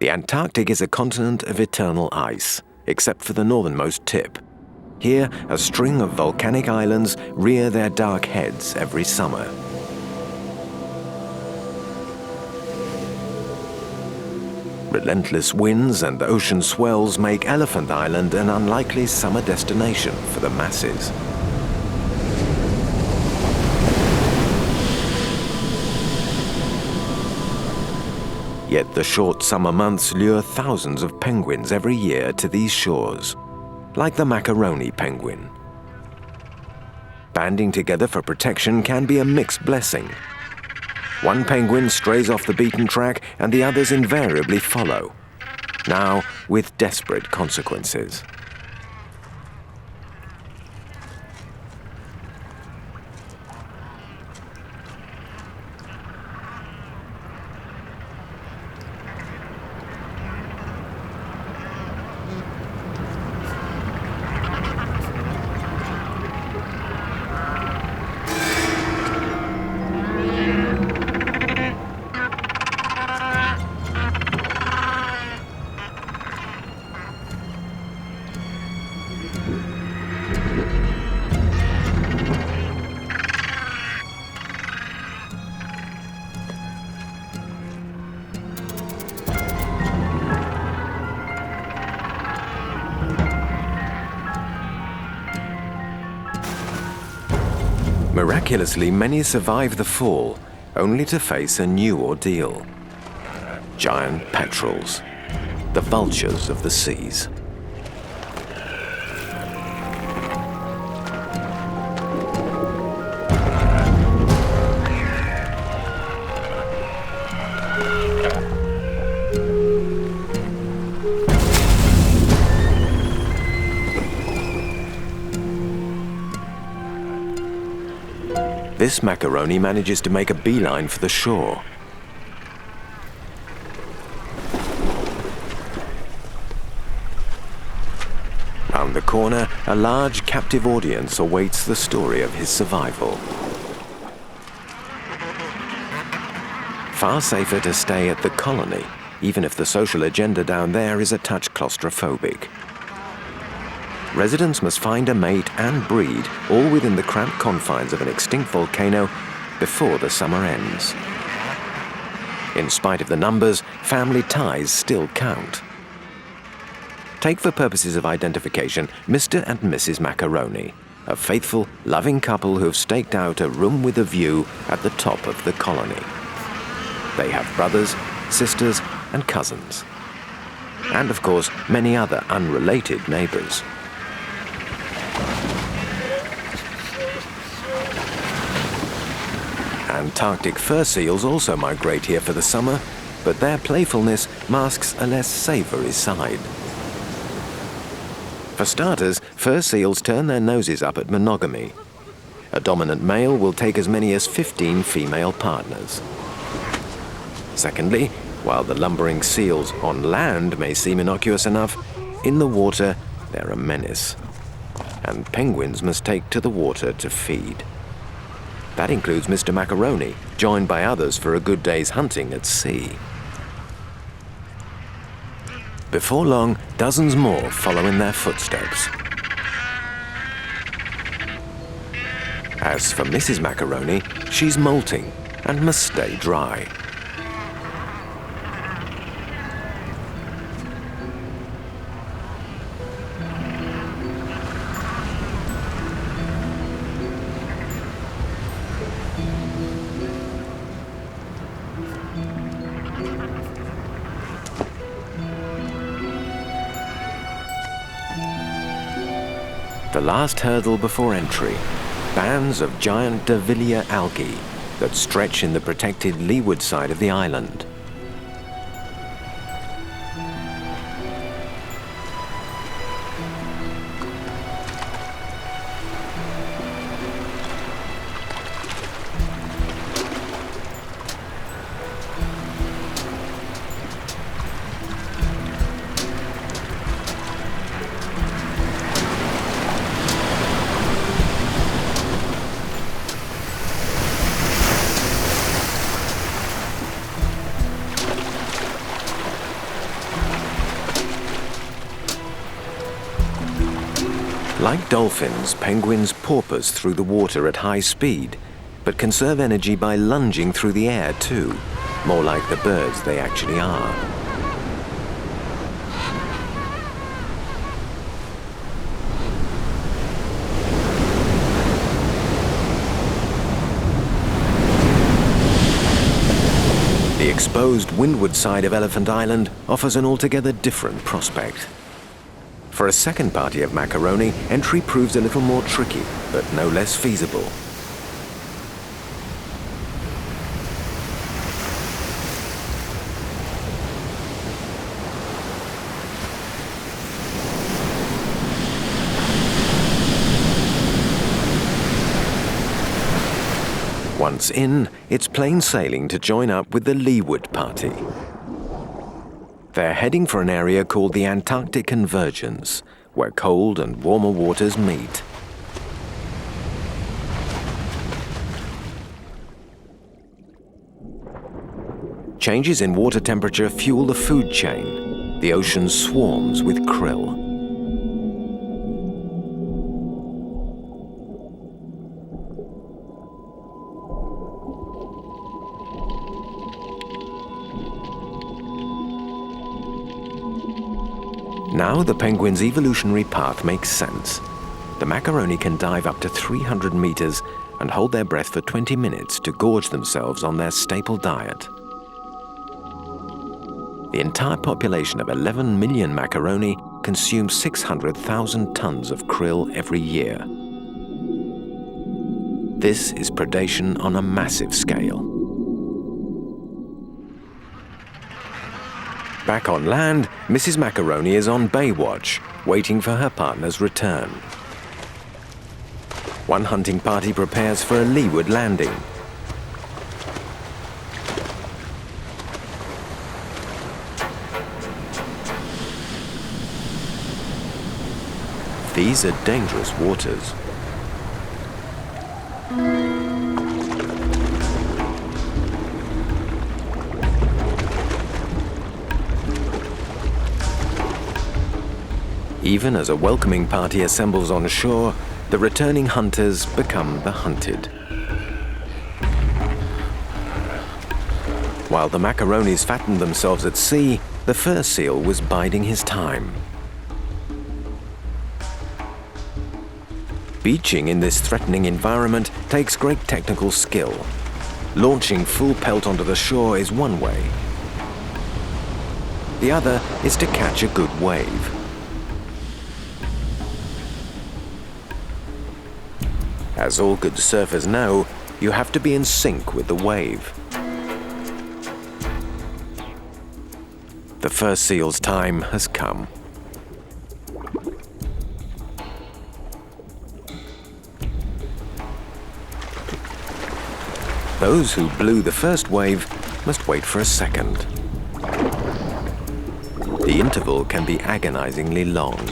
The Antarctic is a continent of eternal ice, except for the northernmost tip. Here, a string of volcanic islands rear their dark heads every summer. Relentless winds and ocean swells make Elephant Island an unlikely summer destination for the masses. Yet the short summer months lure thousands of penguins every year to these shores, like the macaroni penguin. Banding together for protection can be a mixed blessing. One penguin strays off the beaten track and the others invariably follow, now with desperate consequences. Miraculously, many survive the fall, only to face a new ordeal. Giant petrels, the vultures of the seas. This macaroni manages to make a beeline for the shore. Round the corner, a large captive audience awaits the story of his survival. Far safer to stay at the colony, even if the social agenda down there is a touch claustrophobic. Residents must find a mate and breed, all within the cramped confines of an extinct volcano, before the summer ends. In spite of the numbers, family ties still count. Take for purposes of identification Mr. and Mrs. Macaroni, a faithful, loving couple who have staked out a room with a view at the top of the colony. They have brothers, sisters, and cousins. And of course, many other unrelated neighbours. Antarctic fur seals also migrate here for the summer, but their playfulness masks a less savoury side. For starters, fur seals turn their noses up at monogamy. A dominant male will take as many as 15 female partners. Secondly, while the lumbering seals on land may seem innocuous enough, in the water they're a menace. And penguins must take to the water to feed. That includes Mr. Macaroni, joined by others for a good day's hunting at sea. Before long, dozens more follow in their footsteps. As for Mrs. Macaroni, she's molting and must stay dry. The last hurdle before entry, bands of giant Adelie algae that stretch in the protected leeward side of the island. Like dolphins, penguins porpoise through the water at high speed, but conserve energy by lunging through the air too, more like the birds they actually are. The exposed windward side of Elephant Island offers an altogether different prospect. For a second party of macaroni, entry proves a little more tricky, but no less feasible. Once in, it's plain sailing to join up with the leeward party. They're heading for an area called the Antarctic Convergence, where cold and warmer waters meet. Changes in water temperature fuel the food chain. The ocean swarms with krill. Now the penguin's evolutionary path makes sense. The macaroni can dive up to 300 meters and hold their breath for 20 minutes to gorge themselves on their staple diet. The entire population of 11 million macaroni consumes 600,000 tons of krill every year. This is predation on a massive scale. Back on land, Mrs. Macaroni is on Baywatch, waiting for her partner's return. One hunting party prepares for a leeward landing. These are dangerous waters. Even as a welcoming party assembles on shore, the returning hunters become the hunted. While the macaronis fattened themselves at sea, the fur seal was biding his time. Beaching in this threatening environment takes great technical skill. Launching full pelt onto the shore is one way. The other is to catch a good wave. As all good surfers know, you have to be in sync with the wave. The fur seal's time has come. Those who blew the first wave must wait for a second. The interval can be agonizingly long.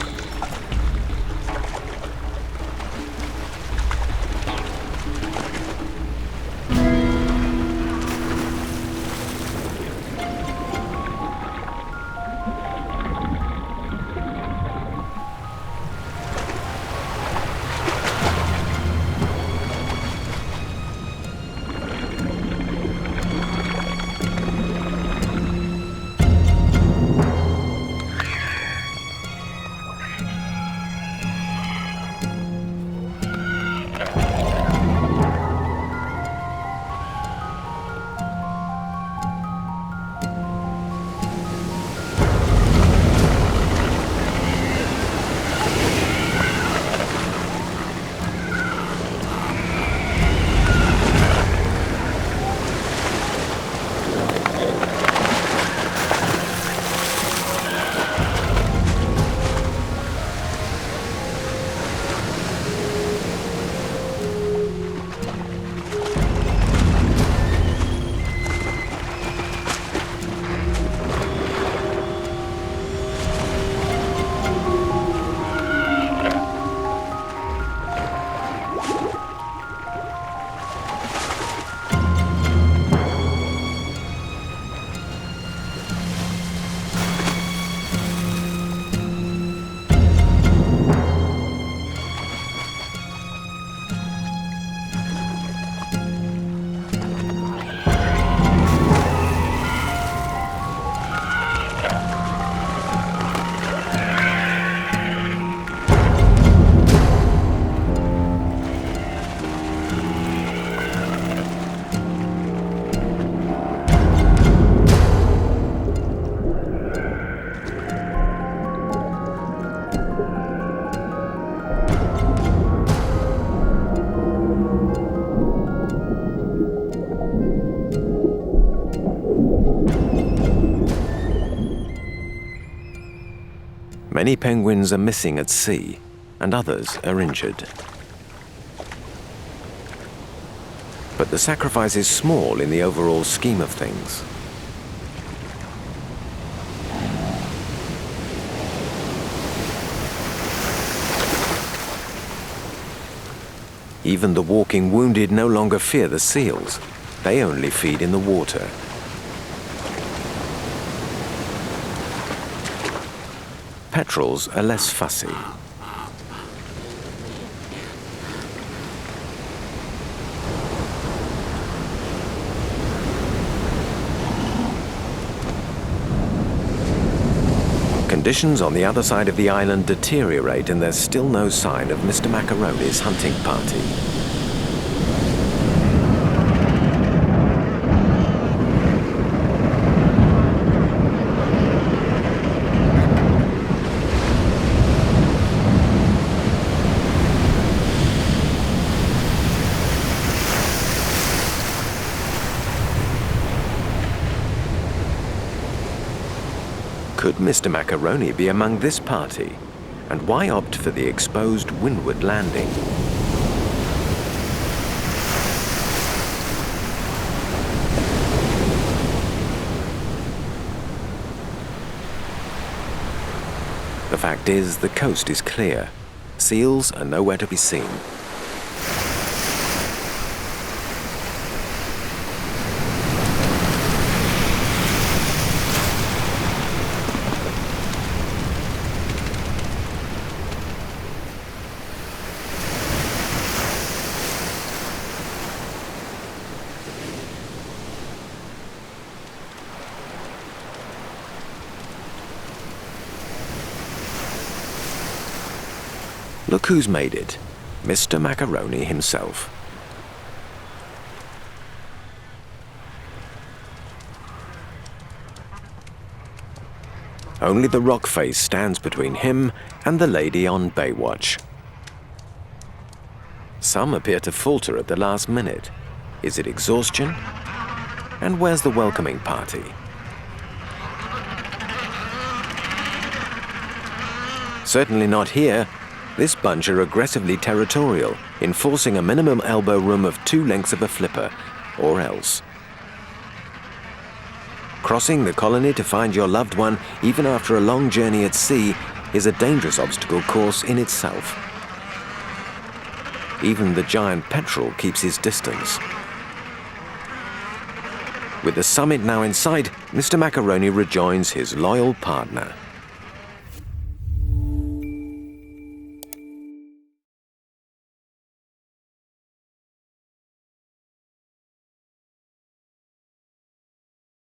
Many penguins are missing at sea, and others are injured. But the sacrifice is small in the overall scheme of things. Even the walking wounded no longer fear the seals. They only feed in the water. Petrels are less fussy. Conditions on the other side of the island deteriorate, and there's still no sign of Mr. Macaroni's hunting party. Could Mr. Macaroni be among this party? And why opt for the exposed windward landing? The fact is, the coast is clear. Seals are nowhere to be seen. Look who's made it, Mr. Macaroni himself. Only the rock face stands between him and the lady on Baywatch. Some appear to falter at the last minute. Is it exhaustion? And where's the welcoming party? Certainly not here. This bunch are aggressively territorial, enforcing a minimum elbow room of 2 lengths of a flipper, or else. Crossing the colony to find your loved one, even after a long journey at sea, is a dangerous obstacle course in itself. Even the giant petrel keeps his distance. With the summit now in sight, Mr. Macaroni rejoins his loyal partner.